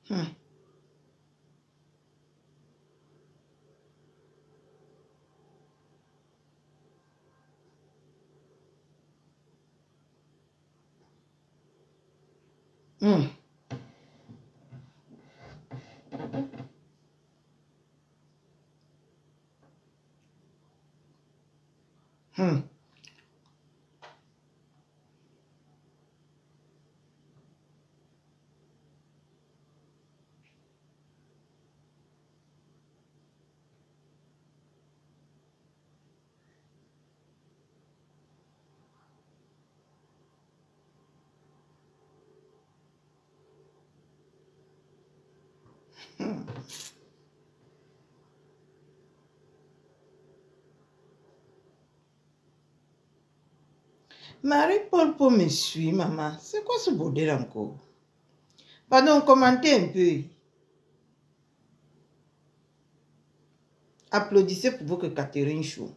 Hmm. Hmm. Hmm. Marie-Paul pour me suivre, maman. C'est quoi ce bordel encore? Pardon, commentez un peu. Applaudissez pour votre Catherine Chou.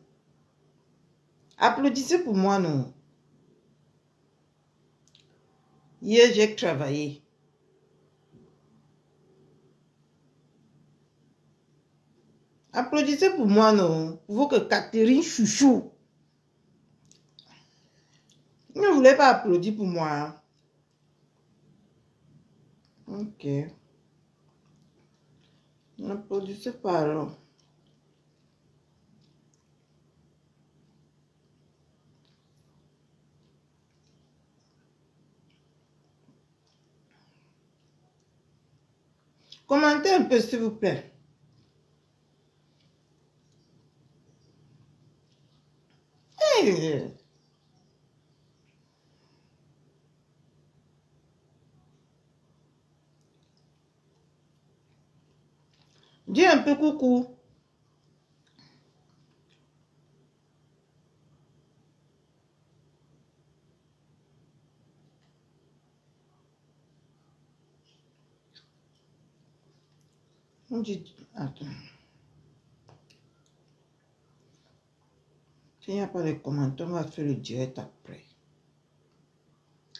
Applaudissez pour moi, non. Hier, j'ai travaillé. Applaudissez pour moi, non. Pour votre Catherine Chouchou. Ne voulez pas applaudir pour moi. Ok. N'applaudissez pas alors. Commentez un peu, s'il vous plaît. Hey. Dis un peu coucou. On dit, attends. S'il n'y a pas de commentaires, on va faire le direct après.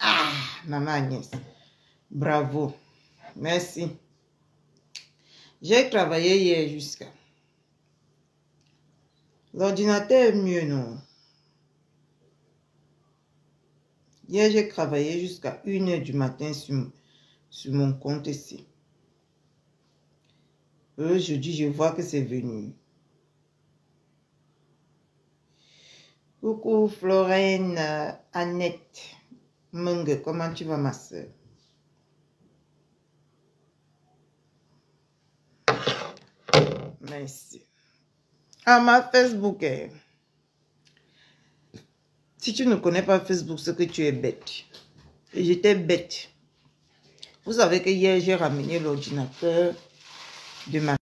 Ah, maman Agnès. Bravo. Merci. J'ai travaillé hier jusqu'à... L'ordinateur est mieux, non? Hier, j'ai travaillé jusqu'à 1h du matin sur mon compte ici. Aujourd'hui, je vois que c'est venu. Coucou Florine, Annette, Mungue, comment tu vas ma soeur? Merci. Ah, ma Facebook. Si tu ne connais pas Facebook, c'est que tu es bête. Et j'étais bête. Vous savez que hier, j'ai ramené l'ordinateur de ma...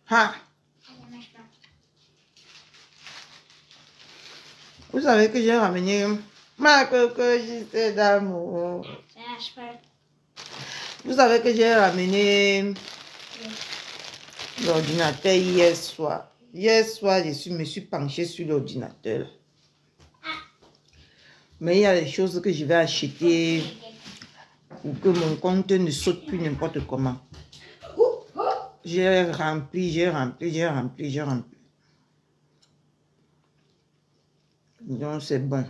Ah! Vous savez que j'ai ramené ma coco juste d'amour. Vous savez que j'ai ramené l'ordinateur hier soir. Hier soir, je me suis penchée sur l'ordinateur. Mais il y a des choses que je vais acheter pour que mon compte ne saute plus n'importe comment. J'ai rempli. Donc c'est bon.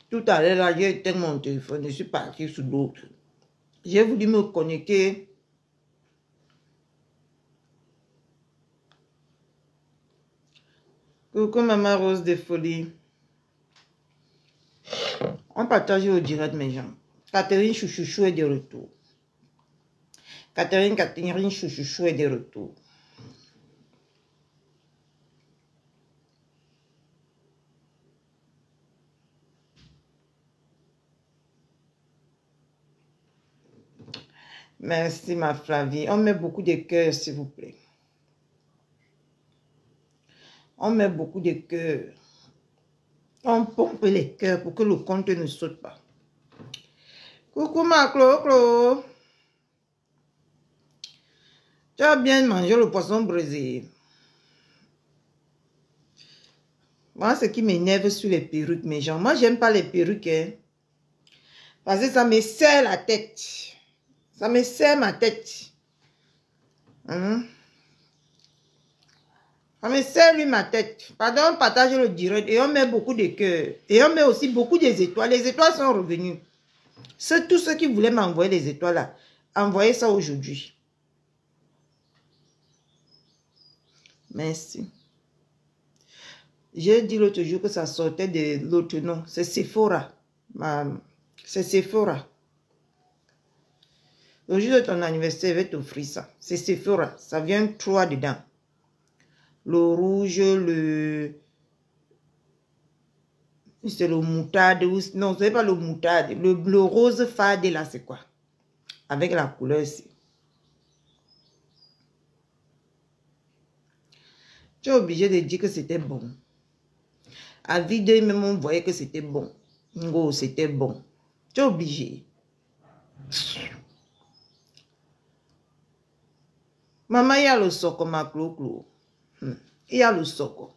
Tout à l'heure, là, j'ai éteint mon téléphone, je suis partie sur l'autre. J'ai voulu me connecter. Coucou maman Rose de Folie. On partage au direct mes gens. Catherine Chouchouchou est de retour. Catherine Chouchouchou est de retour. Merci ma Flavie. On met beaucoup de cœurs s'il vous plaît. On met beaucoup de cœurs. On pompe les cœurs pour que le compte ne saute pas. Coucou ma Clo. Tu as bien mangé le poisson brésilien. Moi, ce qui m'énerve sur les perruques, mes gens. Moi, j'aime pas les perruques. Hein, parce que ça me serre la tête. Ça me serre ma tête. Hein? Ça me serre lui ma tête. Pardon, on partage le direct et on met beaucoup de cœurs. Et on met aussi beaucoup des étoiles. Les étoiles sont revenues. Tous ceux qui voulaient m'envoyer les étoiles là, envoyez ça aujourd'hui. Merci. J'ai dit l'autre jour que ça sortait de l'autre nom. C'est Sephora. C'est Sephora. Le jour de ton anniversaire, je vais t'offrir ça. C'est Sephora. Ça vient 3 dedans. Le rouge, c'est le moutarde. Non, ce n'est pas le moutarde. Le bleu rose fade là, c'est quoi? Avec la couleur ici. Tu es obligé de dire que c'était bon. À vidéo, même on voyait que c'était bon. Ngo, c'était bon. Tu es obligé. Maman, il y a le soco, ma clo-clo. Il y a le soco.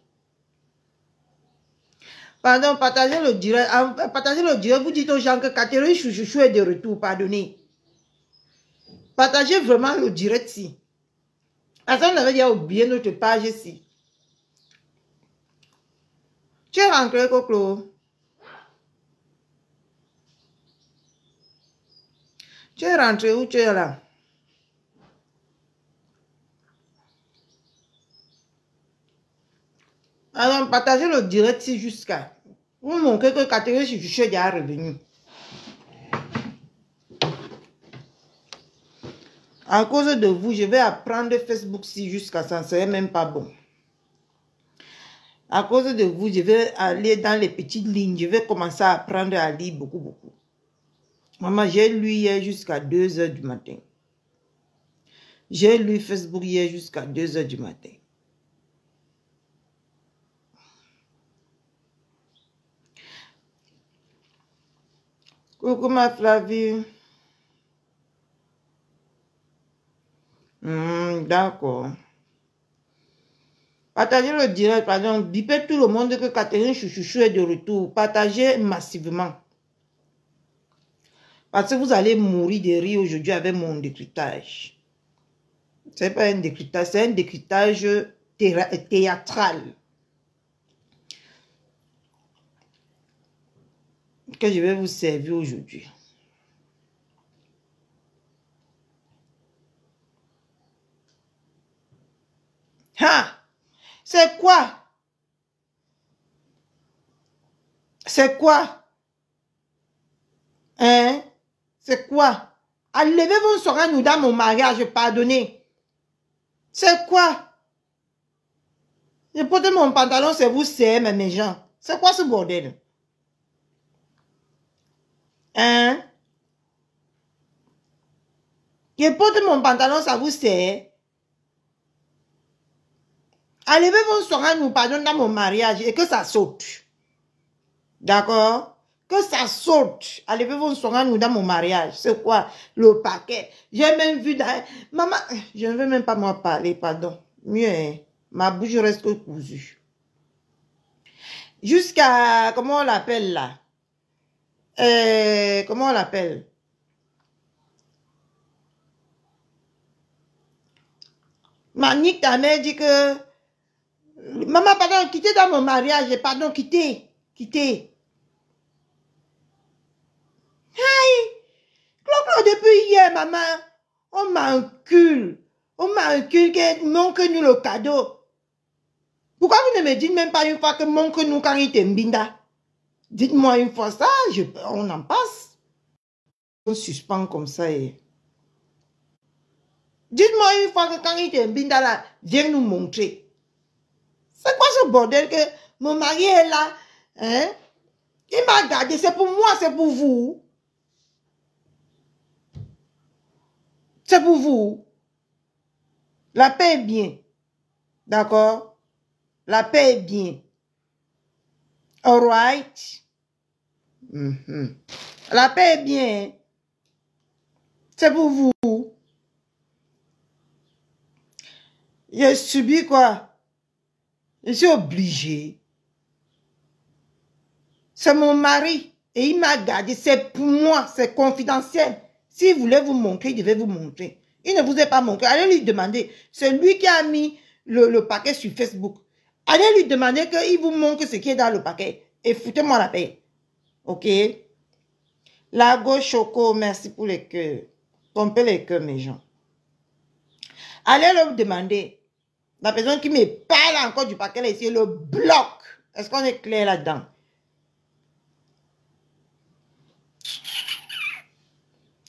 Pardon, partagez le direct. Partagez le direct. Vous dites aux gens que Catherine Chouchou est de retour. Pardonnez. Partagez vraiment le direct si. Parce qu'on avait déjà oublié notre page ici. Tu es rentré, Coco. Tu es rentré où tu es là? Alors, partagez le direct si jusqu'à. Vous montrez que Catherine Chouchou est déjà revenu. À cause de vous, je vais apprendre Facebook si jusqu'à ça ne serait même pas bon. À cause de vous, je vais aller dans les petites lignes. Je vais commencer à apprendre à lire beaucoup. Maman, j'ai lu hier jusqu'à 2 h du matin. J'ai lu Facebook hier jusqu'à 2 h du matin. Coucou ma Flavie. D'accord. Partagez le direct, pardon. Bipez tout le monde que Catherine Chouchou est de retour. Partagez massivement. Parce que vous allez mourir de rire aujourd'hui avec mon décryptage. Ce n'est pas un décryptage, c'est un décryptage théâtral. Que je vais vous servir aujourd'hui. Ah! C'est quoi? C'est quoi? Hein? C'est quoi? Enlevez vos soeurs nous dans mon mariage, pardonnez. C'est quoi? Je porte mon pantalon, c'est vous serrer mes gens. C'est quoi ce bordel? Hein? Je porte mon pantalon, ça vous serre. Enlevez vos soeurs nous pardon dans mon mariage et que ça saute. D'accord? Que ça saute. Enlevez vos soeurs nous dans mon mariage. C'est quoi? Le paquet. J'ai même vu dans... Maman, je ne veux même pas moi parler, pardon. Mieux, hein? Ma bouche reste cousue. Jusqu'à... Comment on l'appelle là? Comment on l'appelle? Manique, ta mère dit que... Maman, pardon, quittez dans mon mariage. Pardon, quittez. Quittez. Aïe! Depuis hier, maman, on m'encule. On m'encule que manque-nous le cadeau. Pourquoi vous ne me dites même pas une fois que manque-nous quand il te mbinda? Dites-moi une fois ça, on en passe. On suspend comme ça. Dites-moi une fois que quand il te mbinda là, viens nous montrer. C'est quoi ce bordel que mon mari est là? Hein? Il m'a gardé, c'est pour moi, c'est pour vous. C'est pour vous. La paix est bien. D'accord? La paix est bien. All right? La paix est bien. C'est pour vous. J'ai subi quoi? Je suis obligé. C'est mon mari. Et il m'a gardé. C'est pour moi. C'est confidentiel. S'il voulait vous montrer, il devait vous montrer. Il ne vous a pas montré. Allez lui demander. C'est lui qui a mis le paquet sur Facebook. Allez lui demander qu'il vous montre ce qui est dans le paquet. Et foutez-moi la paix. Ok? La gauche Choco, merci pour les cœurs. Trompez les cœurs, mes gens. Allez leur demander. La personne qui me parle encore du paquet là ici, le bloque. Est-ce qu'on est clair là-dedans?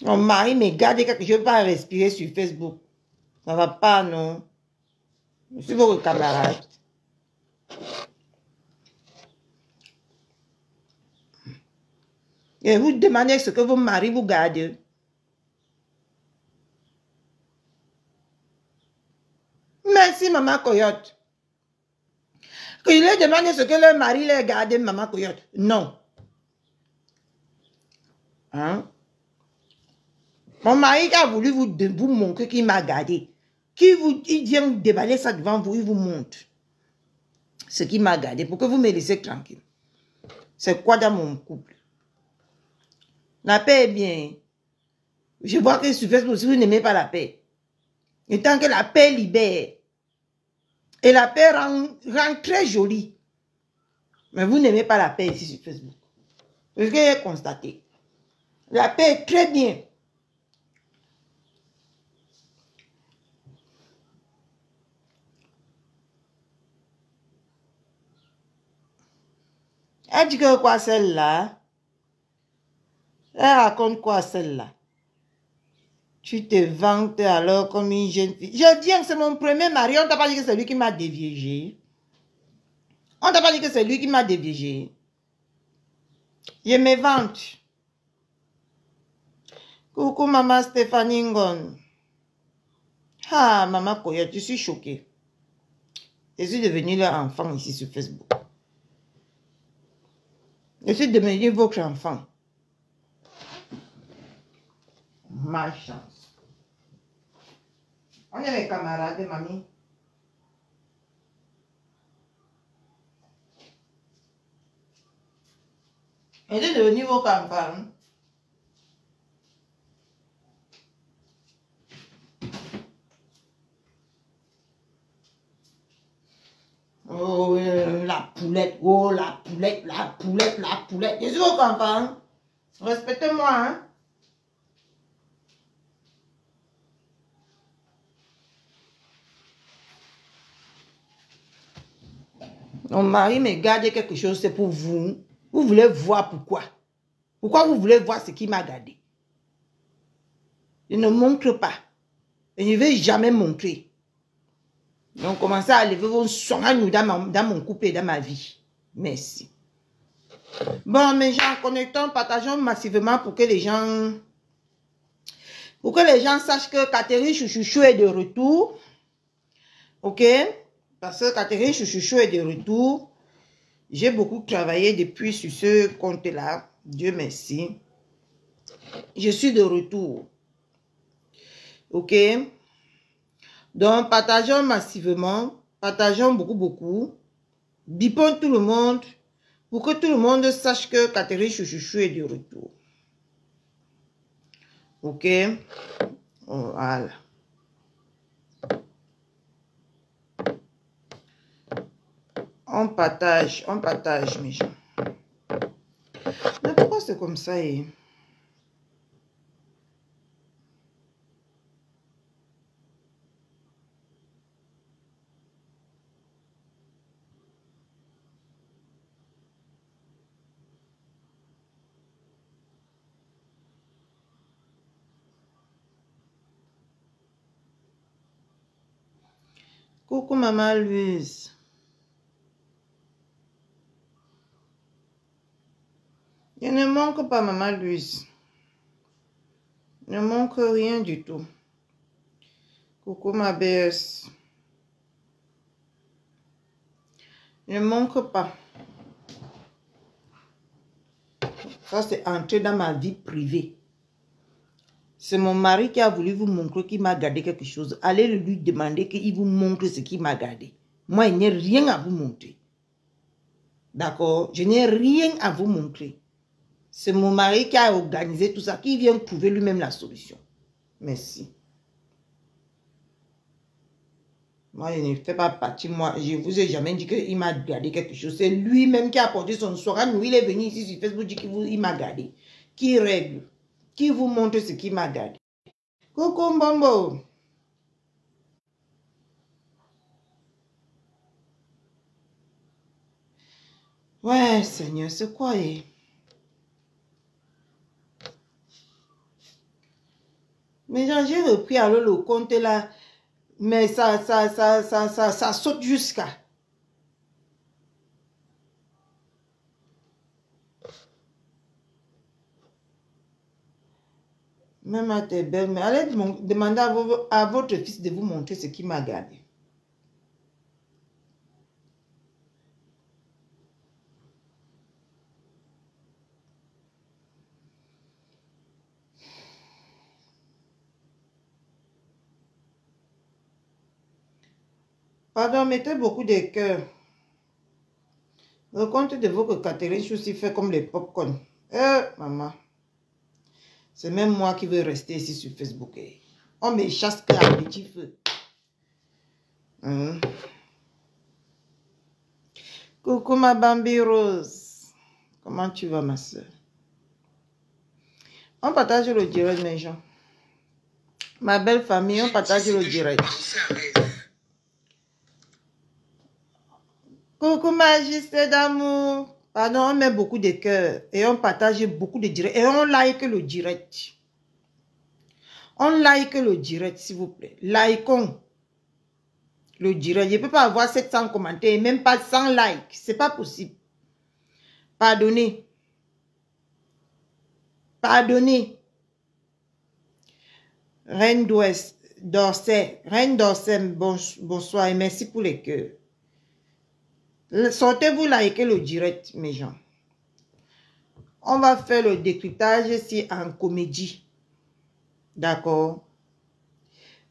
Mon mari me garde que je ne veux pas respirer sur Facebook. Ça ne va pas, non? Je suis votre camarade. Et vous demandez ce que vos maris vous gardent. Merci, maman Coyote. Que je leur demande ce que leur mari leur garde, maman Coyote. Non. Hein? Mon mari qui a voulu vous montrer qu'il m'a gardé. Il vient déballer ça devant vous, il vous montre ce qu'il m'a gardé pour que vous me laissez tranquille. C'est quoi dans mon couple? La paix est bien. Je vois que sur Facebook, si vous n'aimez pas la paix. Et tant que la paix libère. Et la paix rend très jolie. Mais vous n'aimez pas la paix ici sur Facebook. Ce que j'ai constaté. La paix est très bien. Elle dit que quoi celle-là? Elle raconte quoi celle-là? Tu te vantes alors comme une jeune fille. Je dis que c'est mon premier mari. On t'a pas dit que c'est lui qui m'a déviégé. On t'a pas dit que c'est lui qui m'a déviégé. Je me vante. Coucou maman Stéphanie Ngon. Ah maman Koya, je suis choquée. Je suis devenue leur enfant ici sur Facebook. Je suis devenue votre enfant. Ma chance. On est les camarades, mamie. Je suis devenue vos campagnes. Oh, la poulette, oh, la poulette, la poulette, la poulette. Je suis vos campagnes. Respectez-moi, hein. Mon mari me garde quelque chose, c'est pour vous. Vous voulez voir pourquoi. Pourquoi vous voulez voir ce qui m'a gardé? Je ne montre pas. Et je ne vais jamais montrer. Donc, commencez à lever vos sons dans mon couple et dans ma vie. Merci. Bon, mes gens, connectons, partageons massivement pour que les gens sachent que Catherine Chouchouchou est de retour. Ok? Parce que Catherine Chouchouchou est de retour. J'ai beaucoup travaillé depuis sur ce compte-là. Dieu merci. Je suis de retour. Ok? Donc, partageons massivement. Partageons beaucoup. Bipons tout le monde. Pour que tout le monde sache que Catherine Chouchouchou est de retour. Ok? Voilà. On partage, mes gens. Mais pourquoi c'est comme ça? Coucou maman Louise. Je ne manque pas maman Louise. Ne manque rien du tout. Coucou ma BS. Ne manque pas. Ça c'est entrer dans ma vie privée. C'est mon mari qui a voulu vous montrer qu'il m'a gardé quelque chose. Allez lui demander qu'il vous montre ce qu'il m'a gardé. Moi, il n'y a rien à vous montrer. D'accord? Je n'ai rien à vous montrer. C'est mon mari qui a organisé tout ça, qui vient trouver lui-même la solution. Merci. Moi, je ne fais pas partie. Moi, je ne vous ai jamais dit qu'il m'a gardé quelque chose. C'est lui-même qui a apporté son soir. Nous, il est venu ici sur Facebook dire qu'il m'a gardé. Qui règle? Qui vous montre ce qu'il m'a gardé? Coucou, Mbombo. Ouais, Seigneur, c'est quoi? Mais j'ai repris alors le compte là. Mais ça saute jusqu'à. Même à tes belles, mais allez demander à votre fils de vous montrer ce qu'il m'a gardé. Pardon, mettez beaucoup de cœur. Le compte de votre Catherine Choussi fait comme les popcorn. Maman. C'est même moi qui veux rester ici sur Facebook. On me chasse qu'à petit feu. Coucou ma Bambi Rose. Comment tu vas ma soeur? On partage le direct mes gens. Ma belle famille, on partage le direct. Coucou majesté d'amour. Pardon, on met beaucoup de cœur et on partage beaucoup de directs et on like le direct. On like le direct, s'il vous plaît. Likons le direct. Je ne peux pas avoir 700 commentaires, même pas 100 likes. C'est pas possible. Pardonnez. Pardonnez. Reine d'Orsay. Reine d'Orsay, bonsoir et merci pour les cœurs. Sortez-vous liker le direct, mes gens. On va faire le décryptage ici en comédie. D'accord?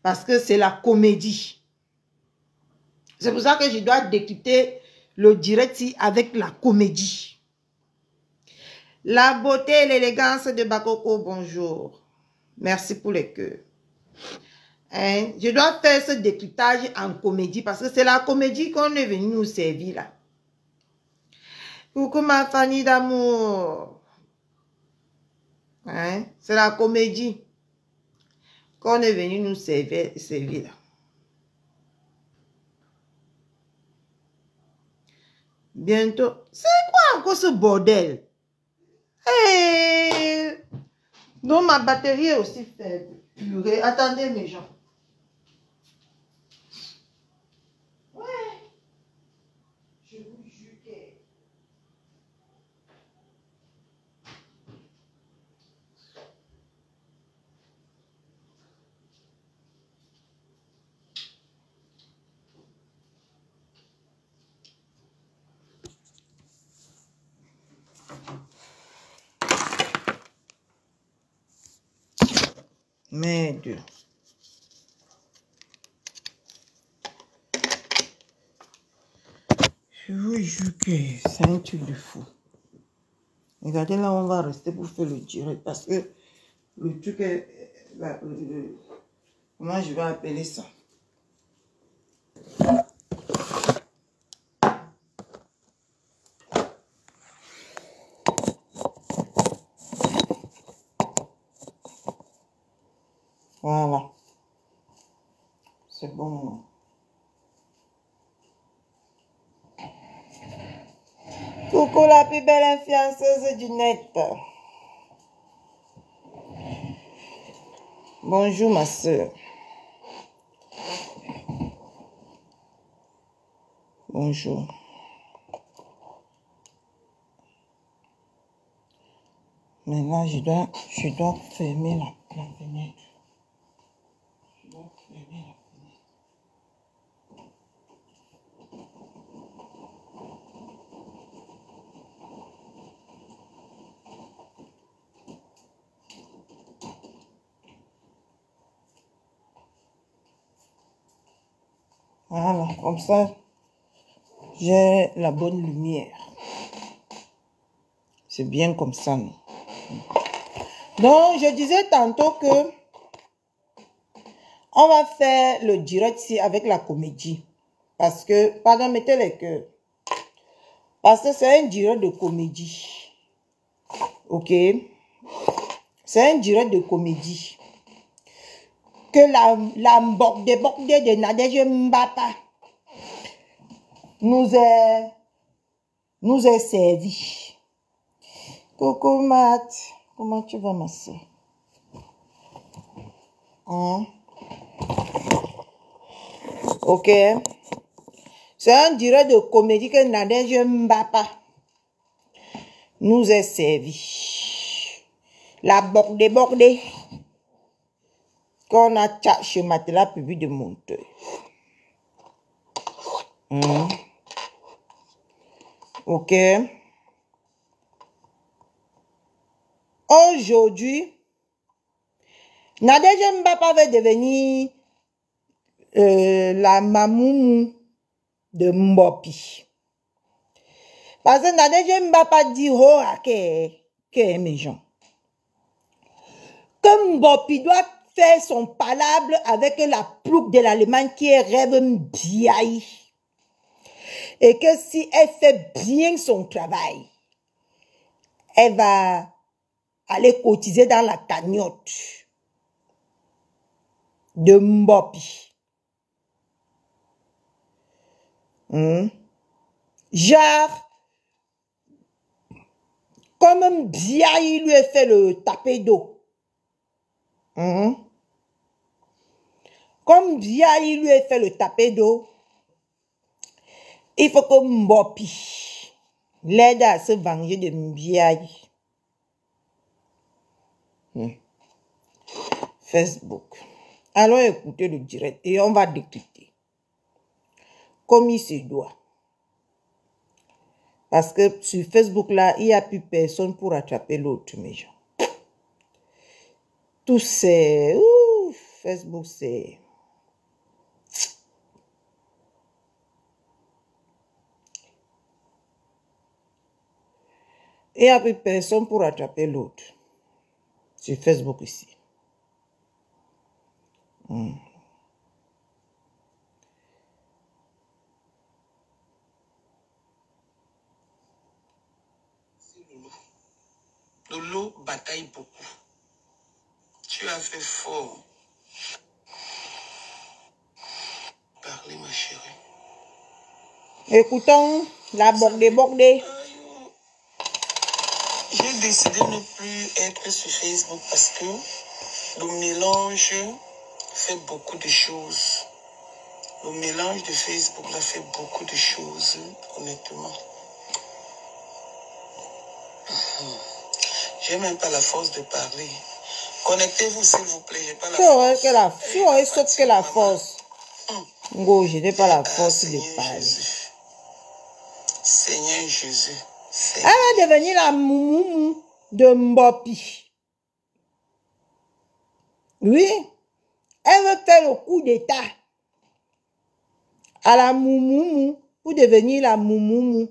Parce que c'est la comédie. C'est pour ça que je dois décrypter le direct ici avec la comédie. La beauté et l'élégance de Bakoko, bonjour. Merci pour les cœurs. Hein? Je dois faire ce décryptage en comédie parce que c'est la comédie qu'on est venu nous servir là. Coucou ma famille d'amour. Hein? C'est la comédie qu'on est venu nous servir là. Bientôt. C'est quoi encore ce bordel? Hey! Donc ma batterie est aussi faible. Purée. Attendez mes gens. Ouais. Je vous jure que... Merde. Je vous jure que c'est un truc de fou. Regardez là, on va rester pour faire le direct parce que le truc est... comment je vais appeler ça? Voilà. C'est bon. Coucou la plus belle influenceuse du net. Bonjour ma soeur. Bonjour. Maintenant, je dois fermer la fenêtre. Je dois fermer la fenêtre. Voilà, comme ça, j'ai la bonne lumière. C'est bien comme ça. Non? Donc, je disais tantôt que on va faire le direct ici avec la comédie. Parce que, pardon, mettez les cœurs. Parce que c'est un direct de comédie. Ok? C'est un direct de comédie. Que la bordée de Nadège Mbapa nous est servi. Coucou Matt, comment tu vas ma soeur? Hein? Ok. C'est un direct de comédie que Nadège Mbapa nous est servi. La bordée. Qu'on a chez Matelas Public de Monteuil. Ok. Aujourd'hui, Nadège Mbapa va devenir la mamoumou de Mbopi. Parce que Nadège Mbapa dit oh que mes gens. Que Mbopi doit faire son palabre avec la plouc de l'Allemagne qui est Rêve Mbiaï. Et que si elle fait bien son travail, elle va aller cotiser dans la cagnotte de Mbopi. Genre, comme Mbiaï lui a fait le tapé d'eau. Comme Mbiaï lui a fait le tapé d'eau, il faut que Mbopi l'aide à se venger de Mbiaï. Facebook. Allons écouter le direct et on va décrypter comme il se doit. Parce que sur Facebook là, il n'y a plus personne pour attraper l'autre, mes gens. Tout c'est... Facebook c'est... Il n'y a plus personne pour attraper l'autre. Sur Facebook ici. Lolo bataille beaucoup. Tu as fait fort. Parlez, ma chérie. Écoutons la bordée. J'ai décidé de ne plus être sur Facebook parce que le mélange fait beaucoup de choses. Le mélange de Facebook là fait beaucoup de choses, honnêtement. J'ai même pas la force de parler. Connectez-vous s'il vous plaît, j'ai pas la force. Sauf que la force. Ngo, je n'ai pas la force de parler. Seigneur Jésus. Elle va devenir la moumoumou de Mbopi. Oui. Elle veut faire le coup d'état à la moumoumou pour devenir la moumoumou.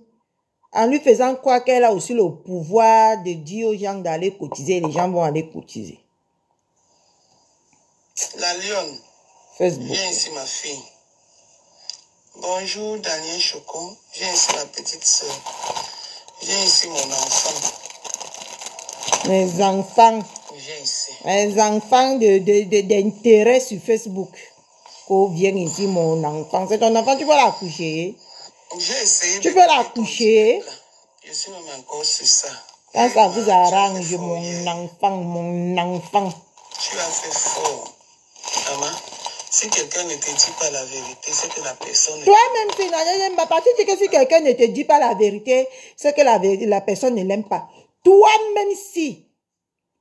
En lui faisant croire qu'elle a aussi le pouvoir de dire aux gens d'aller cotiser. Les gens vont aller cotiser. La lionne. Facebook. Viens ici ma fille. Bonjour Daniel Chocon. Viens ici ma petite soeur. Viens ici mon enfant. Les enfants. Viens ici. Les enfants d'intérêt sur Facebook. Qu'on vienne ici mon enfant. C'est ton enfant, tu peux la coucher. J'ai essayé. Tu peux la coucher. Je suis même encore sur ça. Quand ça vous arrange, mon enfant. Tu as fait fort. Maman, si quelqu'un ne te dit pas la vérité, c'est que la personne... Toi-même, tu dis que si quelqu'un ne te dit pas la vérité, c'est que la personne ne l'aime pas. Toi-même, si,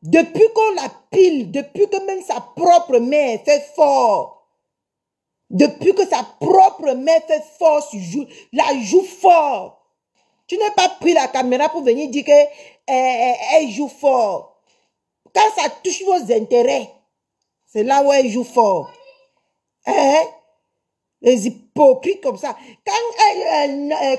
depuis qu'on la pile, depuis que même sa propre mère fait fort, depuis que sa propre mère fait fort, la joue fort, tu n'as pas pris la caméra pour venir dire qu'elle joue fort. Quand ça touche vos intérêts, c'est là où elle joue fort. Hein? Les hypocrites comme ça. Quand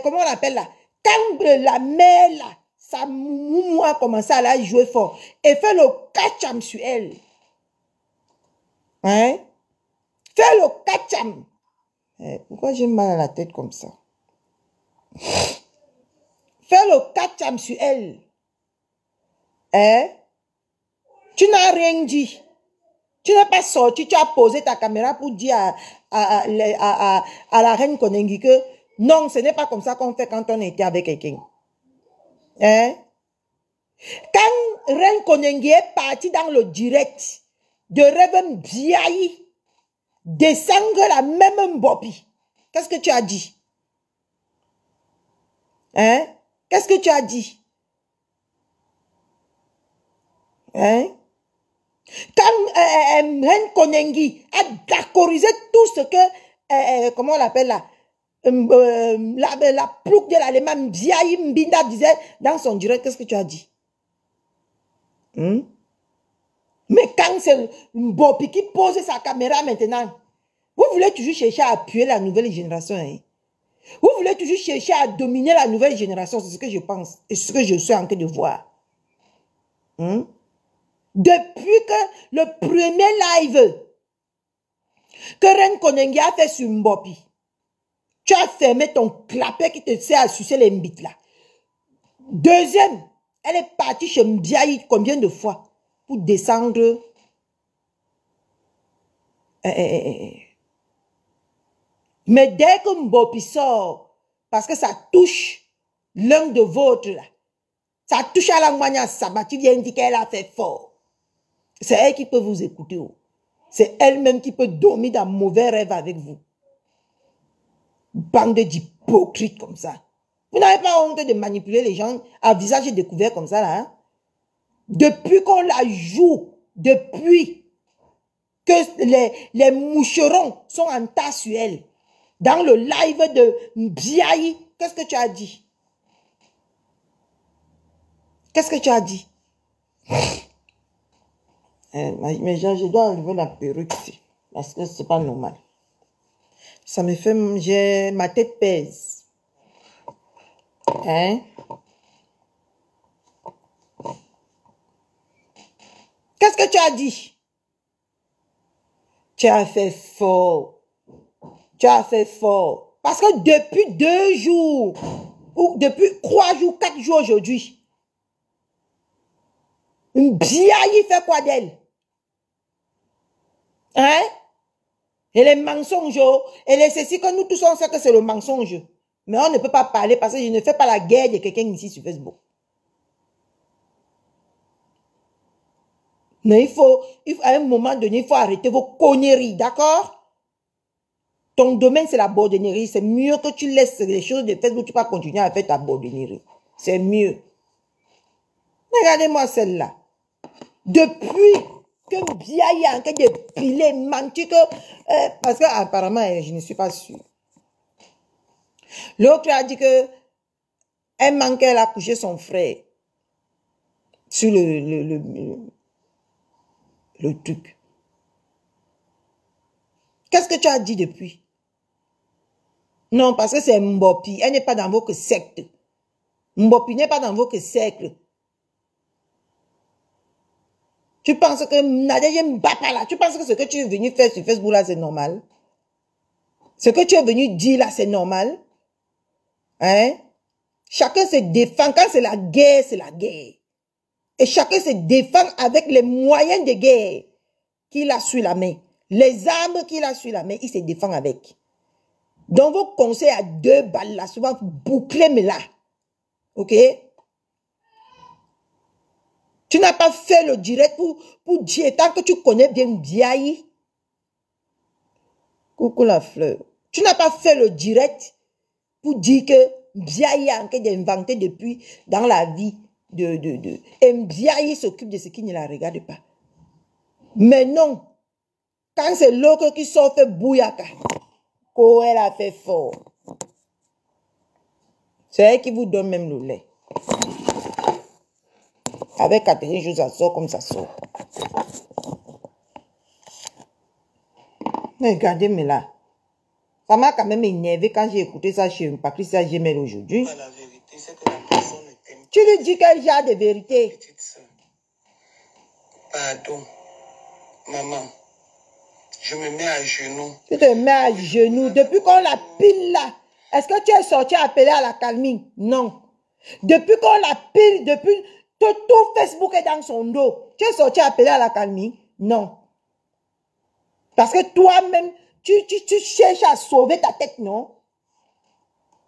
comment on appelle là? Quand la mère là, sa moumou a commencé à la jouer fort. Et fait le kacham sur elle. Hein? Fait le kacham. Pourquoi j'ai mal à la tête comme ça? Fait le kacham sur elle. Hein? Tu n'as rien dit. Tu n'es pas sorti, tu as posé ta caméra pour dire à la reine Konengi que non, ce n'est pas comme ça qu'on fait quand on était avec quelqu'un. Hein? Quand reine Konengi est partie dans le direct de Reverend Biaï, descendre la même Mbopi, qu'est-ce que tu as dit? Hein? Qu'est-ce que tu as dit? Hein? Quand Reine Konengi a d'accordiser tout ce que, comment on l'appelle là, la plouc de l'allemand Biaï Mbinda disait dans son direct, qu'est-ce que tu as dit? Mais quand c'est Mbopi qui pose sa caméra maintenant, vous voulez toujours chercher à appuyer la nouvelle génération. Hein? Vous voulez toujours chercher à dominer la nouvelle génération, c'est ce que je pense et ce que je suis en train de voir. Depuis que le premier live que Reine Konengi a fait sur Mbopi, tu as fermé ton clapet qui te sert à sucer les mbites là. Deuxième, elle est partie chez Mbiaï combien de fois pour descendre. Mais dès que Mbopi sort, parce que ça touche l'un de vôtres là, ça touche à la moigne Sabat, tu viens dire qu'elle a fait fort. C'est elle qui peut vous écouter. C'est elle-même qui peut dormir dans mauvais rêves avec vous. Bande d'hypocrites comme ça. Vous n'avez pas honte de manipuler les gens à visage découvert comme ça là. Hein? Depuis qu'on la joue, depuis que les moucherons sont en tas sur elle, dans le live de Mbiaï, qu'est-ce que tu as dit? Qu'est-ce que tu as dit? Mais je dois enlever la perruque ici, parce que c'est pas normal. Ça me fait... ma tête pèse. Hein? Qu'est-ce que tu as dit? Tu as fait fort. Tu as fait fort. Parce que depuis 2 jours, ou depuis 3 jours, 4 jours aujourd'hui, Mbiaï fait quoi d'elle? Hein? Et les mensonges, et les ceci que nous tous on sait que c'est le mensonge. Mais on ne peut pas parler parce que je ne fais pas la guerre de quelqu'un ici sur Facebook. Mais il faut, à un moment donné, il faut arrêter vos conneries, d'accord? Ton domaine, c'est la bordenerie. C'est mieux que tu laisses les choses de Facebook, tu vas continuer à faire ta bordenerie. C'est mieux. Regardez-moi celle-là. Depuis que Mbiaï a en train de piler, menti que... parce que apparemment, je ne suis pas sûre. L'autre a dit que elle manquait, elle a couché son frère sur le truc. Qu'est-ce que tu as dit depuis? Non, parce que c'est Mbopi. Elle n'est pas dans votre secte. Mbopi n'est pas dans votre cercle. Tu penses que Nadège Mbapa là, tu penses que ce que tu es venu faire sur Facebook là, c'est normal? Ce que tu es venu dire là, c'est normal? Hein? Chacun se défend. Quand c'est la guerre, c'est la guerre. Et chacun se défend avec les moyens de guerre qu'il a sur la main. Les armes qu'il a sur la main, il se défend avec. Donc vos conseils à 2 balles là, souvent bouclez mais là. Ok? Tu n'as pas fait le direct pour dire, tant que tu connais bien Mbiaï. Coucou la fleur. Tu n'as pas fait le direct pour dire que Mbiaï a en train d'inventer depuis dans la vie et Mbiaï s'occupe de ce qui ne la regarde pas. Mais non. Quand c'est l'autre qui sort fait bouyaka, elle a fait fort. C'est elle qui vous donne même le lait. Avec Catherine Jou, ça sort comme ça sort. Mais regardez-moi là. Ça m'a quand même énervé quand j'ai écouté ça chez Patricia Gemel aujourd'hui. Tu lui lui dis quel genre de vérité? Petite soeur, pardon, maman, je me mets à genoux. Tu te mets à genoux. Depuis qu'on la pile là, est-ce que tu es sorti appeler à la calmie? Non. Depuis qu'on la pile, depuis tout Facebook est dans son dos, tu es sorti appeler à la calmie? Non. Parce que toi-même, tu cherches à sauver ta tête, non?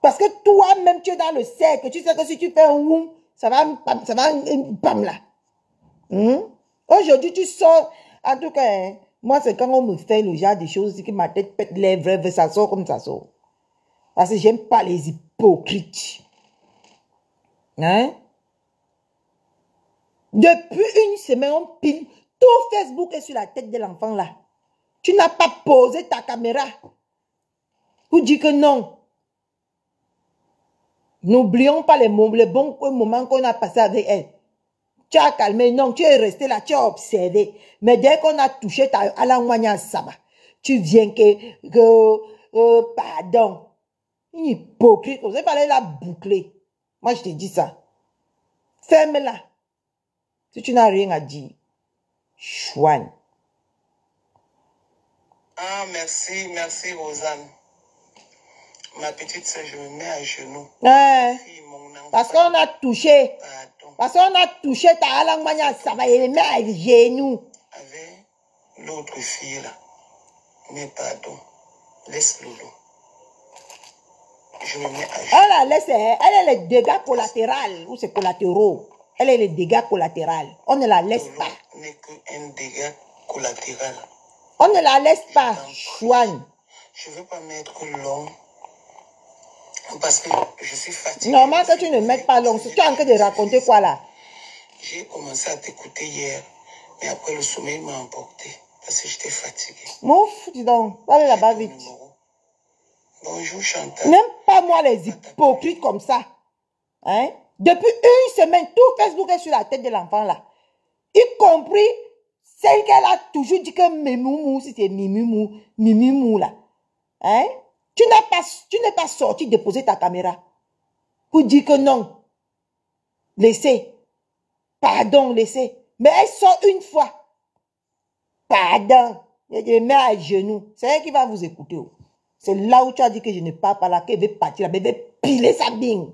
Parce que toi-même, tu es dans le cercle. Tu sais que si tu fais un woum, ça va bam là. Aujourd'hui, tu sors. En tout cas, hein, moi, c'est quand on me fait le genre de choses que ma tête pète les vrais, ça sort comme ça sort. Parce que j'aime pas les hypocrites. Hein? Depuis une semaine, on pile. Tout Facebook est sur la tête de l'enfant là. Tu n'as pas posé ta caméra pour dire que non. N'oublions pas les bons moments qu'on a passés avec elle. Tu as calmé, non, tu es resté là, tu as observé. Mais dès qu'on a touché ta Alangwanya Saba, tu viens pardon. Une hypocrite, vous avez parlé la boucler. Moi, je te dis ça. Ferme-la. Si tu n'as rien à dire. Chouane. Ah, merci, merci, Rosanne. Ma petite soeur, je me mets à genoux. Ouais. Parce qu'on a touché. Pardon. Parce qu'on a touché ta Alangwanya Saba, il met à genoux. Avec l'autre fille là. Mais pardon. Laisse Lolo. Je me mets à genoux. Elle la laisse, elle est les dégâts collatéraux. Ou c'est collatéraux. Elle est les dégâts collatéraux. On ne la laisse Lolo pas. n'est qu'un dégât collatéral. On ne la laisse pas, chouane. Je ne veux pas mettre long. Parce que je suis fatiguée. Normal que tu ne mettes pas long. Tu es en train de raconter quoi là? J'ai commencé à t'écouter hier. Mais après le sommeil m'a emporté. Parce que j'étais fatiguée. Mon fou, dis donc. Allez là-bas vite. Bonjour Chantal. N'aime pas moi les hypocrites comme ça. Hein? Depuis une semaine, tout Facebook est sur la tête de l'enfant là. Y compris celle qu'elle a toujours dit que Mimoumou, si c'est Mimimou là. Hein? Tu n'es pas sorti déposer ta caméra pour dire que non. Laissez. Pardon, laissez. Mais elle sort une fois. Pardon. Je me mets à genoux. C'est elle qui va vous écouter. C'est là où tu as dit que je ne parle pas là, qu'elle veut partir là, elle veut piler sa bing.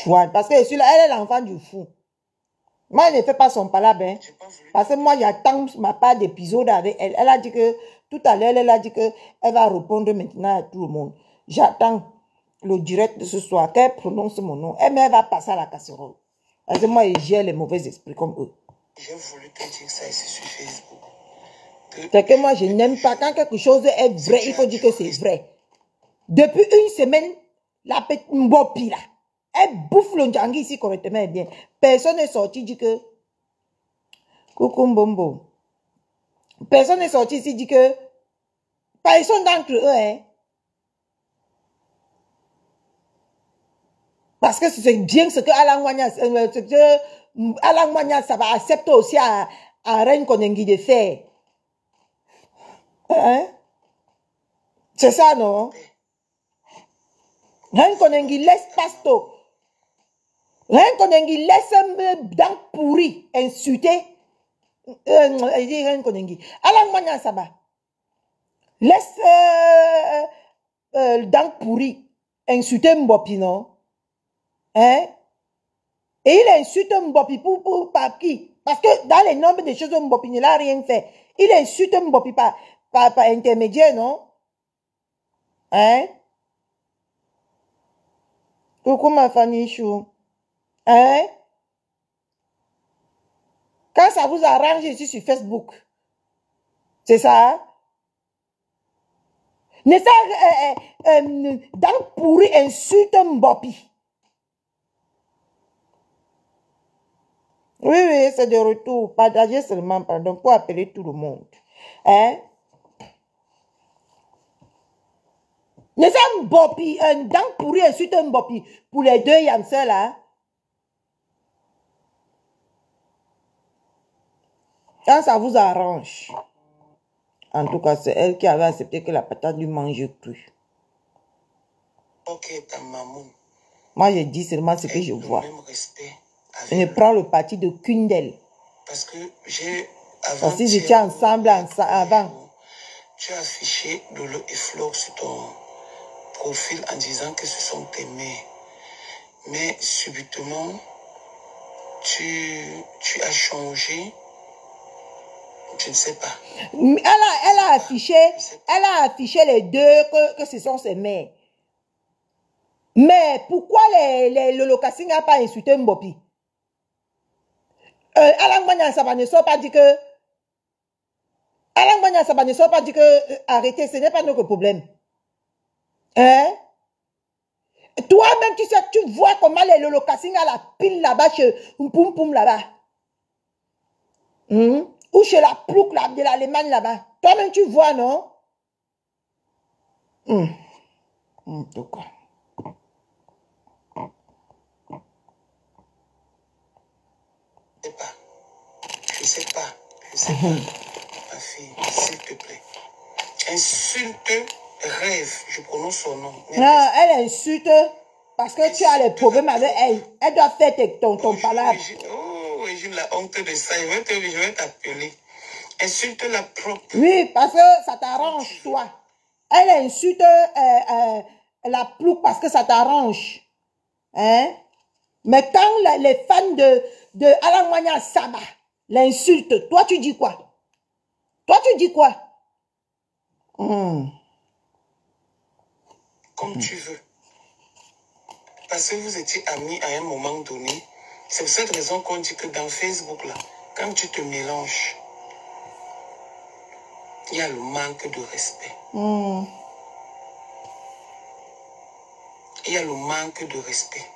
Ouais, parce que celui-là, elle est l'enfant du fou. Moi, elle ne fait pas son palabre. Hein, parce que moi, j'attends ma part d'épisode avec elle. Elle a dit que, tout à l'heure, elle a dit qu'elle va répondre maintenant à tout le monde. J'attends le direct de ce soir, qu'elle prononce mon nom. Elle va passer à la casserole. Parce que moi, j'ai les mauvais esprits comme eux. J'ai voulu te dire ça ici sur Facebook. C'est que moi, je n'aime pas. Quand quelque chose est vrai, il faut dire que c'est vrai. Depuis une semaine, la petite Mbopi là, elle bouffe le Ndjangi ici correctement et bien. Personne n'est sorti dit que... Coucou Mbombo. Personne n'est sorti ici dit que... Personne d'entre eux, hein. Parce que c'est bien ce que Alangwanya, ça va accepter aussi à Reine Konengi de faire. Hein? C'est ça, non? Reine Konengi laisse pasto. Reine Konengi laisse dans pourri insulter. Il dit Reine Konengi. Alangwanya, ça va. Laisse dans pourri insulter Mbopi, non? Hein? Et il insulte Mbopi par qui? Parce que dans les nombres de choses, Mbopi ne l'a rien fait. Il insulte Mbopi par intermédiaire, non? Hein? Coucou ma famille chou. Hein? Quand ça vous arrange ici sur Facebook. C'est ça? Hein? Ne ça dans pourri insulte Mbopi. Oui, oui, c'est de retour. Partagez seulement, pardon, pour appeler tout le monde. Hein? Ne ça Mbopi, dans pourri insulte Mbopi. Pour les deux yamsels là. Quand ça vous arrange. En tout cas, c'est elle qui avait accepté que la patate lui mange crue. Ok, ta maman. Moi, je dis seulement ce que je vois. Même respect Je ne prends le parti d'aucune d'elles. Parce que j'ai... Parce qu'ils étaient ensemble avant. Tu as affiché Lolo et Flore sur ton profil en disant que ce sont tes mères. Mais subitement, tu as changé. Je ne sais pas. Elle a affiché les deux que ce sont ses mères. Mais pourquoi le Lokasi n'a pas insulté Mbopi? Alain Gbagna Saba ne sort pas dit que... Alain Gbagna Saba ne sort pas dit que... arrêtez, ce n'est pas notre problème. Hein? Toi-même, tu sais, tu vois comment le Lokasi a la pile là-bas chez Poum Poum là-bas. Ou chez la plouc là, de l'Allemagne là-bas. Toi-même, tu vois, non? D'accord. Je sais pas, ma fille, s'il te plaît. Insulte Rêve, je prononce son nom. Non, elle insulte parce que tu as des problèmes avec elle. Elle doit faire ton palabre. Oh, j'ai la honte de ça. Je vais t'appeler. Insulte la propre. Oui, parce que ça t'arrange, toi. Elle insulte la plouc parce que ça t'arrange. Hein? Mais quand les fans de Alain Gbagna Saba l'insultent, toi tu dis quoi? Toi tu dis quoi? Comme tu veux. Parce que vous étiez amis à un moment donné. C'est pour cette raison qu'on dit que dans Facebook, là, quand tu te mélanges, il y a le manque de respect. Il y a le manque de respect.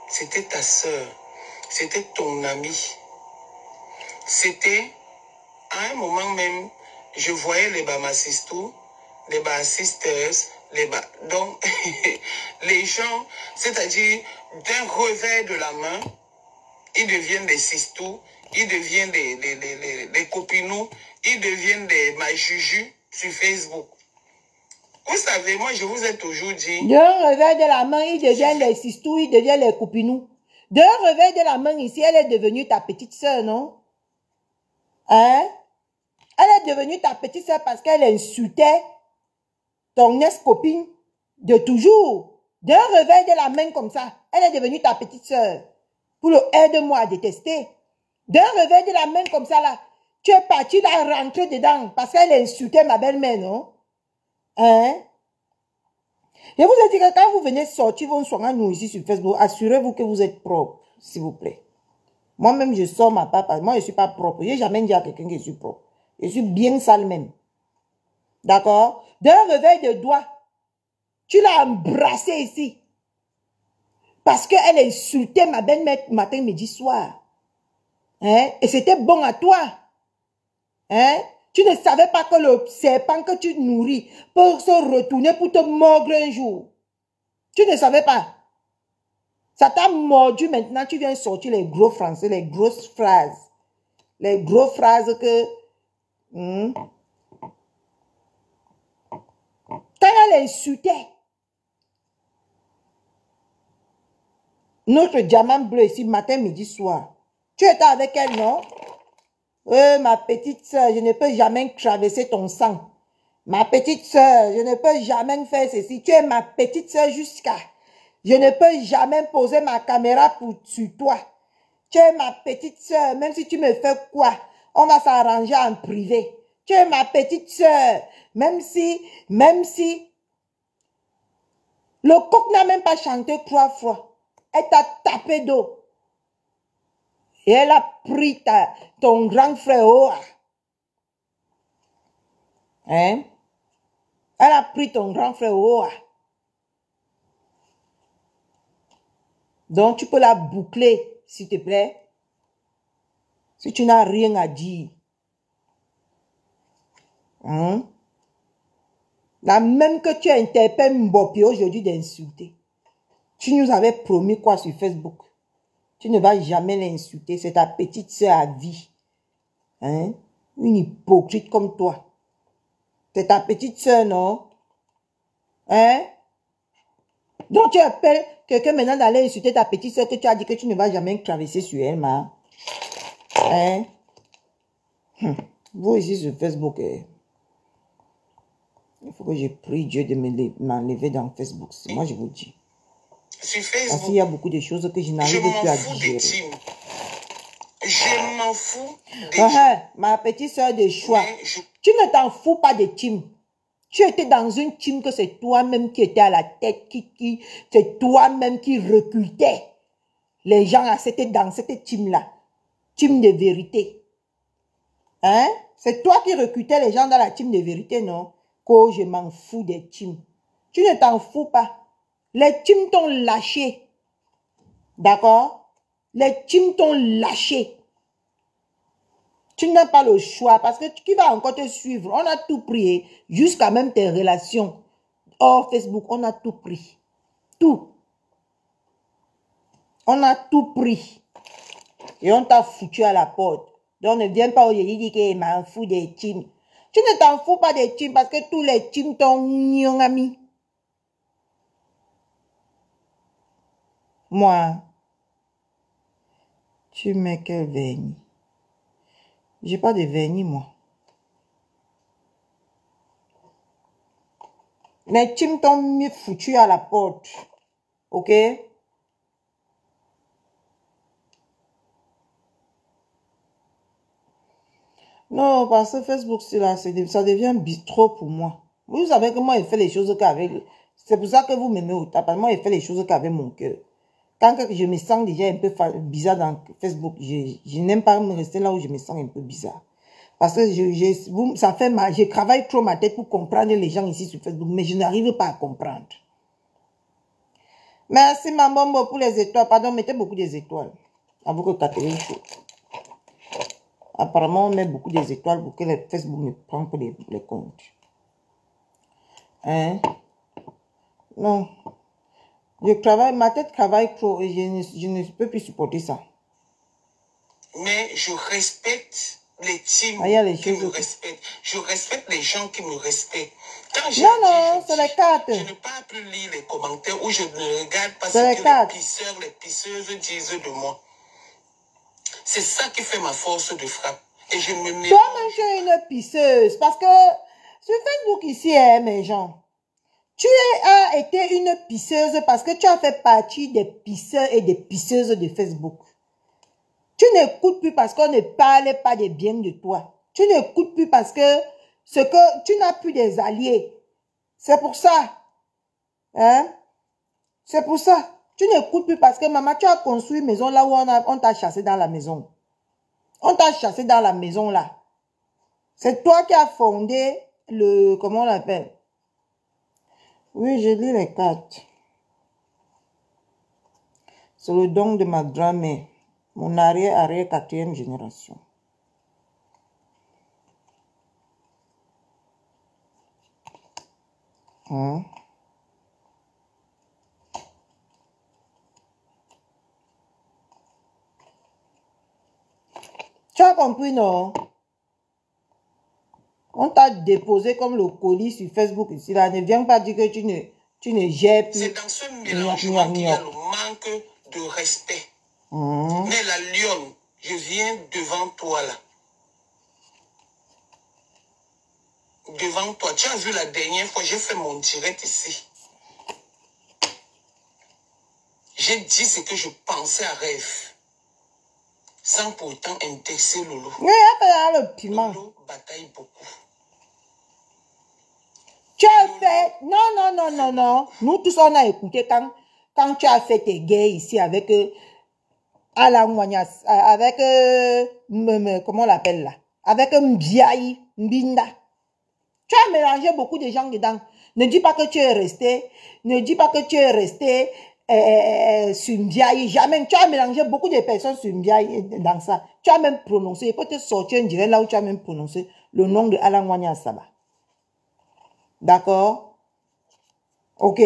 C'était ta soeur. C'était ton ami. C'était, à un moment même, je voyais les Bamasistou, les Basisters, donc, les gens, c'est-à-dire, d'un revers de la main, ils deviennent des sistous, ils deviennent des copinous, ils deviennent des majuju sur Facebook. Vous savez, moi, je vous ai toujours dit... D'un revers de la main, ils deviennent les sistous, ils deviennent les copinous. D'un revers de la main ici, elle est devenue ta petite sœur, non? Hein? Elle est devenue ta petite sœur parce qu'elle insultait ton ex-copine de toujours. D'un revers de la main comme ça, elle est devenue ta petite sœur. Pour le aide-moi à détester. D'un revers de la main comme ça là, tu es parti là rentrer dedans parce qu'elle insultait ma belle-mère, non? Hein? Je vous ai dit que quand vous venez sortir vos soins nous ici sur Facebook, assurez-vous que vous êtes propre, s'il vous plaît. Moi-même, je sors ma papa. Moi, je ne suis pas propre. Je n'ai jamais dit à quelqu'un que je suis propre. Je suis bien sale même. D'accord? D'un revers de doigt, tu l'as embrassé ici. Parce qu'elle insultait ma belle-mère matin, midi, soir. Hein? Et c'était bon à toi. Hein? Tu ne savais pas que le serpent que tu nourris peut se retourner pour te mordre un jour. Tu ne savais pas. Ça t'a mordu maintenant, tu viens sortir les gros français, les grosses phrases. Les grosses phrases que... Quand elle insultait, notre diamant bleu ici, matin, midi, soir. Tu étais avec elle, non? Ma petite soeur, je ne peux jamais traverser ton sang. Ma petite soeur, je ne peux jamais faire ceci. Tu es ma petite soeur jusqu'à... Je ne peux jamais poser ma caméra sur toi. Tu es ma petite soeur, même si tu me fais quoi, on va s'arranger en privé. Tu es ma petite soeur, même si le coq n'a même pas chanté 3 fois. Elle t'a tapé d'eau. Et elle a pris ton grand frère Oa. Hein? Elle a pris ton grand frère Oa. Donc, tu peux la boucler, s'il te plaît. Si tu n'as rien à dire. Hein? La même que tu interpelles Mbopi aujourd'hui d'insulter. Tu nous avais promis quoi sur Facebook? Tu ne vas jamais l'insulter. C'est ta petite soeur à vie. Hein? Une hypocrite comme toi. C'est ta petite soeur, non? Hein? Donc tu appelles quelqu'un maintenant d'aller insulter ta petite soeur que tu as dit que tu ne vas jamais traverser sur elle, ma. Hein? Vous ici sur Facebook, il faut que je prie Dieu de m'enlever dans Facebook. Moi, je vous dis. Sur Parce Facebook, qu'il y a beaucoup de choses que je n'arrive plus à digérer. Je m'en fous des ma petite soeur de choix. je- Tu ne t'en fous pas de team. Tu étais dans une team que c'est toi-même qui étais à la tête, c'est toi-même qui recrutais les gens dans cette team-là. Team de vérité. Hein? C'est toi qui recrutais les gens dans la team de vérité, non? Que je m'en fous des teams. Tu ne t'en fous pas. Les teams t'ont lâché. D'accord? Les teams t'ont lâché. Tu n'as pas le choix parce que qui va encore te suivre? On a tout pris, jusqu'à même tes relations. Hors Facebook, on a tout pris. Tout. On a tout pris. Et on t'a foutu à la porte. Donc ne viens pas aujourd'hui dire qu'il m'en fout des teams. Tu ne t'en fous pas des teams parce que tous les teams t'ont ami. Moi, tu mets quel vernis? J'ai pas de vernis, moi. Les teams t'ont foutu à la porte. Ok? Non, parce que Facebook, là, ça devient trop pour moi. Vous savez que moi, je fais les choses qu'avec... C'est pour ça que vous m'aimez autant. Parce que moi, je fais les choses qu'avec mon cœur. Quand je me sens déjà un peu bizarre dans Facebook, je n'aime pas me rester là où je me sens un peu bizarre. Parce que ça fait mal. Je travaille trop ma tête pour comprendre les gens ici sur Facebook, mais je n'arrive pas à comprendre. Merci, ma maman, pour les étoiles. Pardon, mettez beaucoup des étoiles. Avoue que Catherine chaud. Apparemment, on met beaucoup des étoiles pour que les Facebook ne prennent pas les comptes. Hein? Non. Ma tête travaille trop et je ne peux plus supporter ça. Mais je respecte les teams qui me respectent. Je respecte les gens qui me respectent. Quand non, c'est les cartes. Je ne peux plus lire les commentaires où je ne regarde pas ce que les pisseuses disent de moi. C'est ça qui fait ma force de frappe. Et je me mets... Toi-même, tu es une pisseuse. Parce que sur Facebook ici, mes gens, tu as été une pisseuse parce que tu as fait partie des pisseurs et des pisseuses de Facebook. Tu n'écoutes plus parce qu'on ne parle pas de bien de toi. Tu n'écoutes plus parce que tu n'as plus des alliés. C'est pour ça. Hein? C'est pour ça. Tu n'écoutes plus parce que maman, tu as construit une maison là où on t'a chassé dans la maison. On t'a chassé dans la maison là. C'est toi qui as fondé le... Comment on l'appelle? Oui, j'ai lu les cartes. C'est le don de ma grand-mère. Mon arrière 4e génération. Hein? Tu as compris, non? On t'a déposé comme le colis sur Facebook ici, là. Ne viens pas dire que tu ne gères plus. C'est dans ce mélangement qu'il y a le manque de respect. Mais la lionne, je viens devant toi, là. Devant toi. Tu as vu la dernière fois, j'ai fait mon direct ici. J'ai dit ce que je pensais à rêve. Sans pourtant indexer Lolo. Oui, le piment. Lolo bataille beaucoup. Tu as fait... Non. Nous tous, on a écouté quand tu as fait tes guerres ici avec Alain Wanyas, avec... comment on l'appelle là? Avec Mbiaï, Mbinda. Tu as mélangé beaucoup de gens dedans. Ne dis pas que tu es resté. Ne dis pas que tu es resté sur Mbiaï. Jamais. Tu as mélangé beaucoup de personnes sur Mbiaï dans ça. Tu as même prononcé. Il faut te sortir un direct là où tu as même prononcé le nom de Alain Wanyas Saba. D'accord? Ok?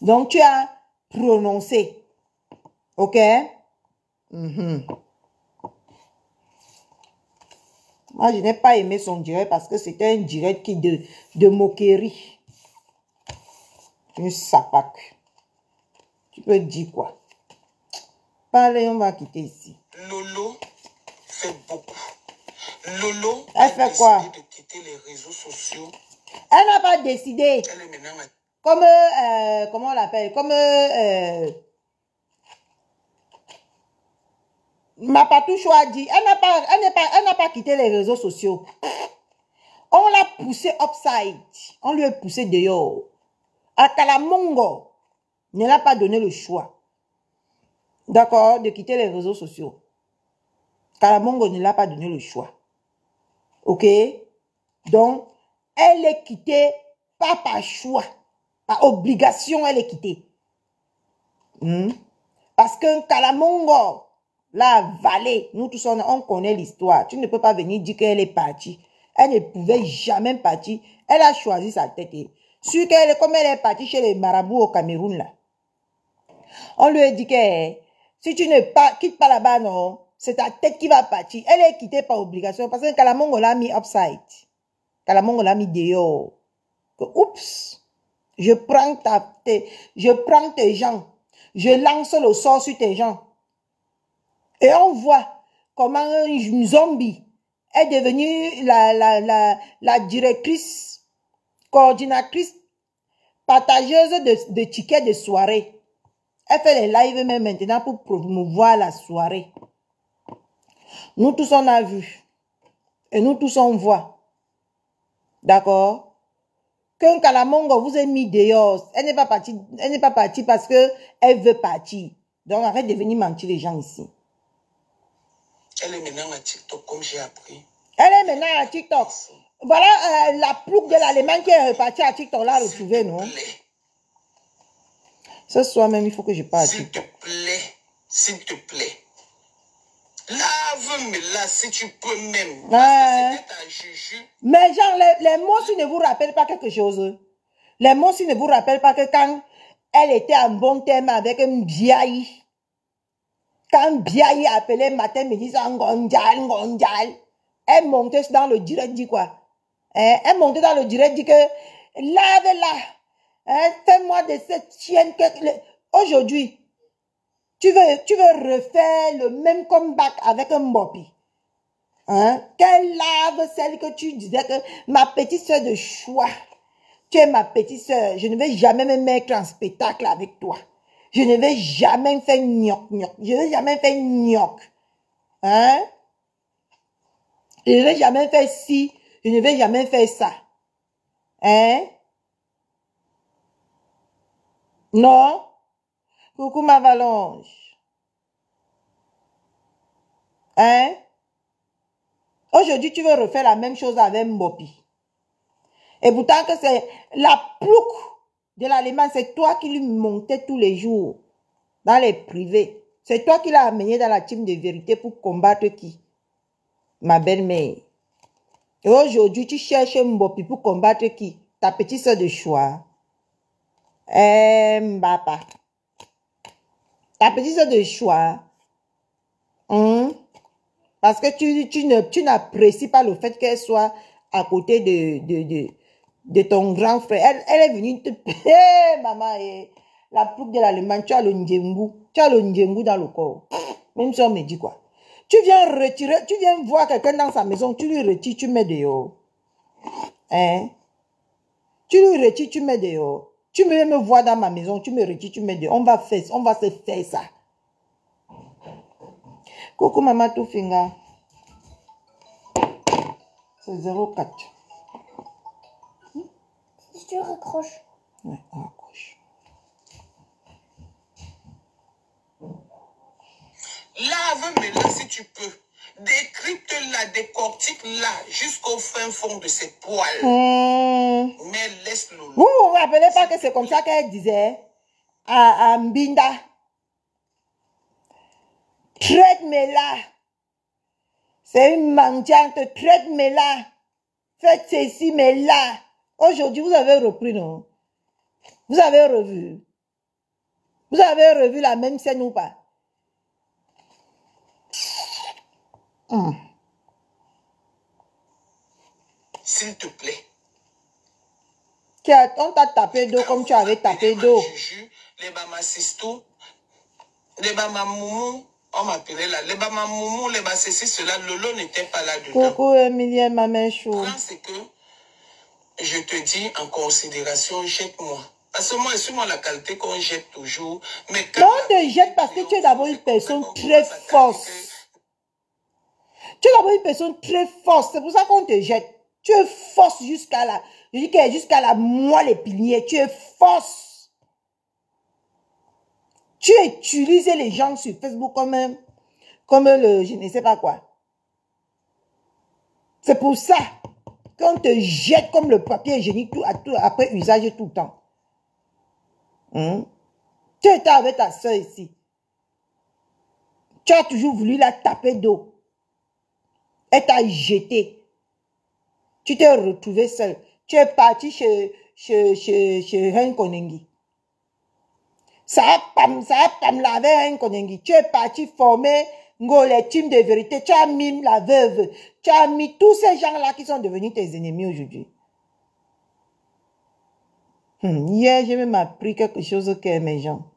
Donc, tu as prononcé. Ok? Moi, je n'ai pas aimé son direct parce que c'était un direct de moquerie. Une sapaque. Tu peux dire quoi? Parlez, on va quitter ici. Lolo fait beaucoup. Lolo Elle fait quoi? décidé de quitter les réseaux sociaux. Elle n'a pas décidé. Elle est maintenant Comme, comment on l'appelle? Comme, ma patouche a dit, elle n'a pas quitté les réseaux sociaux. On l'a poussé upside. On lui a poussé dehors. À Kalamongo ne l'a pas donné le choix. D'accord? De quitter les réseaux sociaux. Kalamongo ne l'a pas donné le choix. Ok? Donc, elle est quittée pas par choix. Par obligation, elle est quittée. Parce que Kalamongo l'a avalé. Nous tous, on connaît l'histoire. Tu ne peux pas venir dire qu'elle est partie. Elle ne pouvait jamais partir. Elle a choisi sa tête. Sur qu'elle, comme elle est partie chez les marabouts au Cameroun, là. On lui a dit que si tu ne quittes pas là-bas, non, c'est ta tête qui va partir. Elle est quittée par obligation parce que Kalamongo l'a mis upside. Kalamongo l'a mis dehors. Que, oups, je prends tes gens. Je lance le sort sur tes gens. Et on voit comment un zombie est devenu la directrice, coordinatrice, partageuse de tickets de soirée. Elle fait les lives même maintenant pour promouvoir la soirée. Nous tous on a vu. Et nous tous on voit. D'accord? Qu'un Kalamongo vous ait mis dehors. Elle n'est pas partie parce qu'elle veut partir. Donc arrête de venir mentir les gens ici. Elle est maintenant à TikTok, comme j'ai appris. Elle est maintenant à TikTok. Voilà la plouc de l'Allemagne qui est repartie à TikTok, là, retrouvée, non? Ce soir même, il faut que je parte. S'il te plaît. Lave-moi si tu peux même. Parce que c'était ta juju. Mais genre, les mots, si ne vous rappellent pas quelque chose. Les mots, si ne vous rappellent pas que quand elle était en bon terme avec un Biaï, quand Biaï appelait matin, midi, Ngonjal, elle montait dans le direct, dit quoi? Elle montait dans le direct, dit que lave-la. Fais-moi de cette chienne que... Aujourd'hui, tu veux refaire le même comeback avec un Mbopi. Qu'elle lave celle que tu disais que ma petite soeur de choix. Tu es ma petite soeur. Je ne vais jamais me mettre en spectacle avec toi. Je ne vais jamais faire gnoc. Je ne vais jamais faire gnoc. Je ne vais jamais faire ci. Je ne vais jamais faire ça. Non. Coucou ma Valonge. Aujourd'hui, tu veux refaire la même chose avec Mbopi. Et pourtant que c'est la plouc de l'Allemagne, c'est toi qui lui montais tous les jours dans les privés. C'est toi qui l'as amené dans la team de vérité pour combattre qui? Ma belle-mère. Et aujourd'hui, tu cherches Mbopi pour combattre qui? Ta petite soeur de choix. Mbapa. Ta petite soeur de choix. Parce que tu n'apprécies pas le fait qu'elle soit à côté de ton grand frère. Elle est venue te... Hey, maman, la poutre de l'Allemagne, tu as le Ndjengu. Tu as le Ndjengu dans le corps. Même si on me dit quoi. Tu viens retirer, tu viens voir quelqu'un dans sa maison, tu lui retires, tu mets dehors. Tu lui retires, tu mets dehors. Tu veux me voir dans ma maison, tu me retires, tu mets dehors. On va se faire ça. Coucou maman Toufinga. C'est 04. Si tu raccroches. Ouais, on raccroche. Lave-moi si tu peux. Décrypte-la, décortique-la jusqu'au fin fond de ses poils. Mais laisse-le. Vous vous rappelez pas que c'est comme ça qu'elle disait à Mbinda? Traite-moi là. C'est une mendiante. Traite-moi là. Faites ceci, mais là. Aujourd'hui, vous avez repris, non? Vous avez revu. Vous avez revu la même scène ou pas? S'il te plaît. On t'a tapé d'eau comme tu avais tapé d'eau. Les Bama Sisto, les Bama Moumou, on m'appelait là. Les Bama Moumou, les Bama ceci, cela, Lolo n'était pas là dedans. Coucou Emilien, ma main chaude. C'est que je te dis en considération, jette-moi. Parce que moi, je suis moi la qualité qu'on jette toujours. Mais quand on te jette parce que tu es d'abord une personne très forte. Tu es d'abord une personne très forte. C'est pour ça qu'on te jette. Tu es force jusqu'à la... Je dis que jusqu'à la moelle épinière. Tu es force. Tu utilises les gens sur Facebook comme le... Je ne sais pas quoi. C'est pour ça qu'on te jette comme le papier hygiénique après usage tout le temps. Tu étais avec ta soeur ici. Tu as toujours voulu la taper d'eau. Elle t'a jeté. Tu t'es retrouvé seul. Tu es parti chez Hein Konengi. Ça a pas lavé Hein Konengi. Tu es parti former les teams de vérité. Tu as mis la veuve. Tu as mis tous ces gens-là qui sont devenus tes ennemis aujourd'hui. Hier, j'ai même appris quelque chose que mes gens.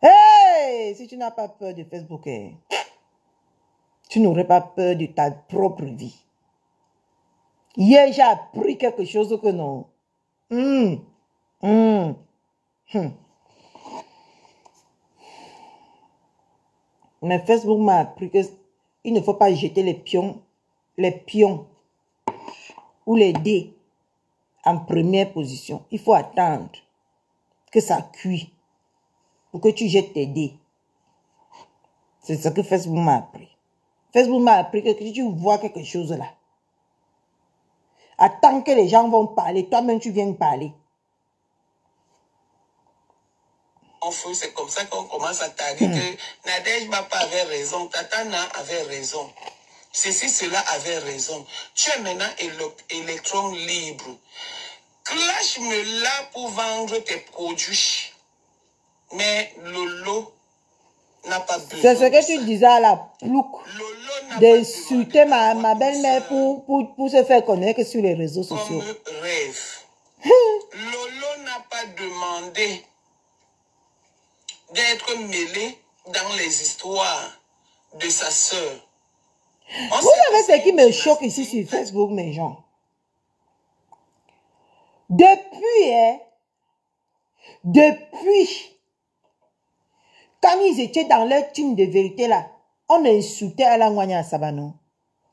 Hey! Si tu n'as pas peur de Facebook, tu n'aurais pas peur de ta propre vie. Hier, j'ai appris quelque chose que non. Mais Facebook m'a appris qu'il ne faut pas jeter les pions ou les dés en première position. Il faut attendre que ça cuit pour que tu jettes tes dés. C'est ce que Facebook m'a appris. Facebook m'a appris que si tu vois quelque chose là, attends que les gens vont parler, toi-même tu viens parler. C'est comme ça qu'on commence à taguer que Nadège Bapa avait raison, Tatana avait raison. Ceci, cela avait raison. Tu es maintenant électron libre. Clash me là pour vendre tes produits. Mais Lolo n'a pas besoin. C'est ce que tu disais à la plouc. D'insulter ma belle-mère pour se faire connaître sur les réseaux sociaux. Comme rêve. Lolo n'a pas demandé d'être mêlé dans les histoires de sa sœur. Vous savez ce qui me choque ici sur Facebook, mes gens? Depuis, quand ils étaient dans leur team de vérité là, on insultait Alain Wanya Saba, non?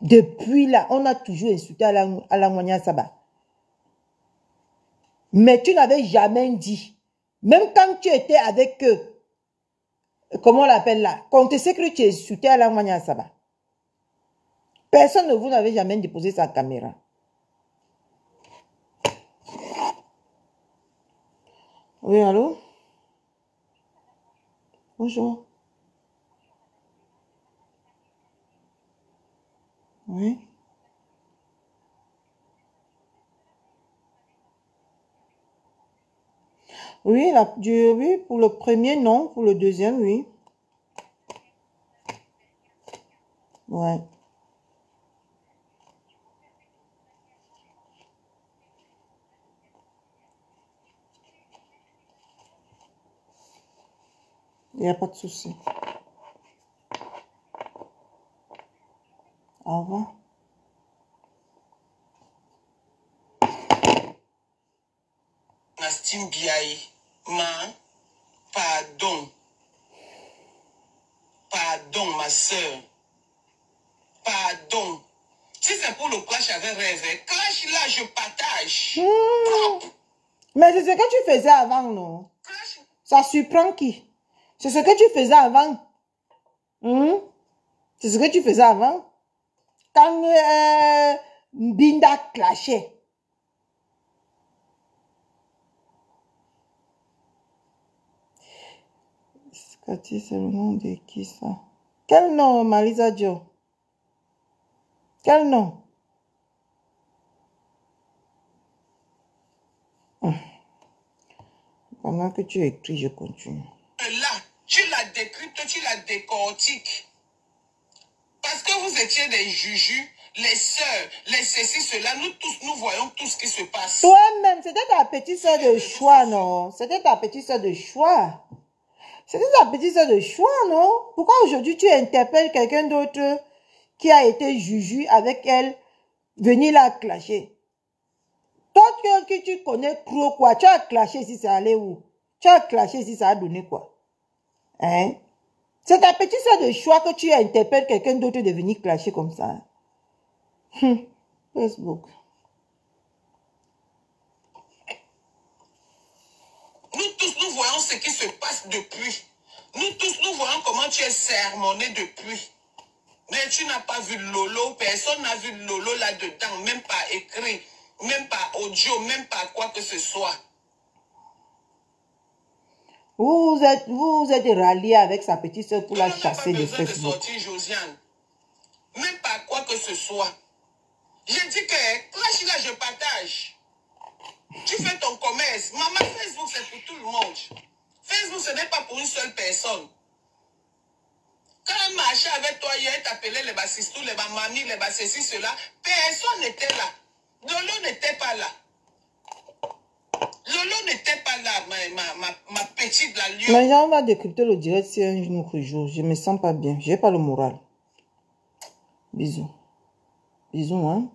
Depuis là, on a toujours insulté Alain Wanya Saba. Mais tu n'avais jamais dit, même quand tu étais avec eux, comment on l'appelle là, quand tu sais que tu insultais Alain Wanya Saba. Personne ne vous n'avait jamais déposé sa caméra. Oui, allô? Bonjour. Oui. Oui, oui, pour le premier, non. Pour le deuxième, oui. Ouais. Il n'y a pas de souci. Au revoir. Nastim Biaï, pardon. Pardon, ma soeur. Pardon. Si c'est pour le clash avec rêve, clash là, je partage. Mais c'est ce que tu faisais avant, non? Clash. Ça surprend qui? C'est ce que tu faisais avant. C'est ce que tu faisais avant. Quand Binda clashait. Scotty, c'est le nom de qui ça? Quel nom, Marisa Joe? Quel nom? Pendant que tu écris, je continue. Là, tu la décryptes, tu la décortiques. Parce que vous étiez des jujus, les sœurs, les ceci, cela. Nous tous, nous voyons tout ce qui se passe. Toi-même, c'était ta petite soeur de choix, non? C'était ta petite soeur de choix. C'était ta petite soeur de choix, non? Pourquoi aujourd'hui tu interpelles quelqu'un d'autre qui a été juju avec elle, venir la clasher? Toi que tu connais trop quoi, tu as clashé si ça allait où? Tu as clashé si ça a donné quoi? Hein? C'est ta petite soeur de choix que tu interpelles quelqu'un d'autre de venir clasher comme ça. Facebook. Nous tous, nous voyons ce qui se passe depuis. Nous tous, nous voyons comment tu es sermonné depuis. Mais tu n'as pas vu Lolo. Personne n'a vu Lolo là-dedans. Même pas écrit, même pas audio, même pas quoi que ce soit. Vous êtes rallié avec sa petite soeur pour la chasser de Facebook. Facebook. Sortir, Josiane. Même pas quoi que ce soit. J'ai dit que, clash là, je partage. Tu fais ton commerce. Maman, Facebook, c'est pour tout le monde. Facebook, ce n'est pas pour une seule personne. Quand elle marchait avec toi, hier, t'appelait les bassistes, les mamies, les bassistes, cela, personne n'était là. Lolo n'était pas là. Lolo n'était pas là, ma petite la lion. Mais on va décrypter le direct si un autre jour. Je me sens pas bien. J'ai pas le moral. Bisous. Bisous, hein.